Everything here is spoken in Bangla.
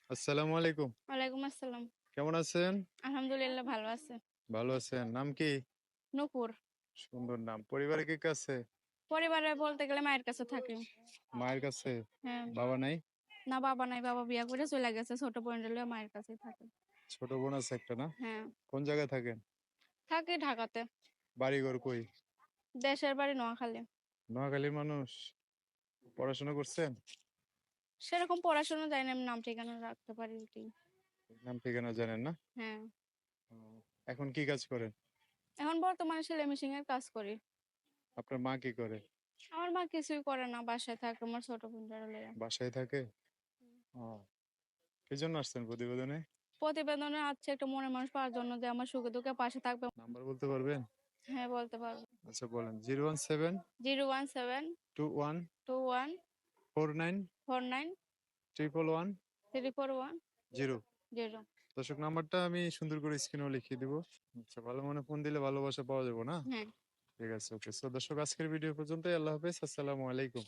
আসসালামু আলাইকুম। ওয়ালাইকুম আসসালাম। কেমন আছেন? আলহামদুলিল্লাহ ভালো আছে। ভালো আছেন। নাম কি? নূপুর। সুন্দর নাম। পরিবারে কে কে আছে? পরিবারে বলতে গেলে মায়ের কাছে থাকি। মায়ের কাছে? হ্যাঁ। বাবা নাই? না বাবা নাই, বাবা বিয়া করে চলে গেছে। ছোট বোনটা লইয়া মায়ের কাছেই থাকে। ছোট বোন আছে একটা না? হ্যাঁ। কোন জায়গায় থাকেন? থাকি ঢাকাতে। বাড়িঘর কই? দেশের বাড়ি নোয়াখালী। নোয়াখালীর মানুষ। পড়াশোনা করছেন? সেরকম পড়াশোনা যায় না, আমি নাম ঠিকানা রাখতে পারি কি। নাম ঠিকানা জানেন না? হ্যাঁ। ও, এখন কি কাজ করেন? এখন বর্তমানে সেলাই মেশিং এর কাজ করি। আপনার মা কি করে? আমার মা কিছুই করে না, বাসায় থাকে আমার ছোট বোনটা লইয়া। বাসায় থাকে? ও, কি জন্য আসছেন প্রতিবেদনে? প্রতিবেদনে আছে একটা মনের মানুষ পাওয়ার জন্য, যে আমার সুখে দুঃখে পাশে থাকবে। নাম্বার বলতে পারবেন? হ্যাঁ বলতে পারবো। আচ্ছা বলেন। 017 017 21 21 49 49 111 341 0। 0। দর্শক নাম্বারটা আমি সুন্দর করে স্ক্রিনেও লিখিয়ে দিব। আচ্ছা, ভালো মনে ফোন দিলে ভালোবাসা পাওয়া যাবে না? হ্যাঁ। ঠিক আছে, ওকে। সো দর্শক, আজকের ভিডিও পর্যন্তই। আল্লাহ হাফেজ, আসসালামু আলাইকুম।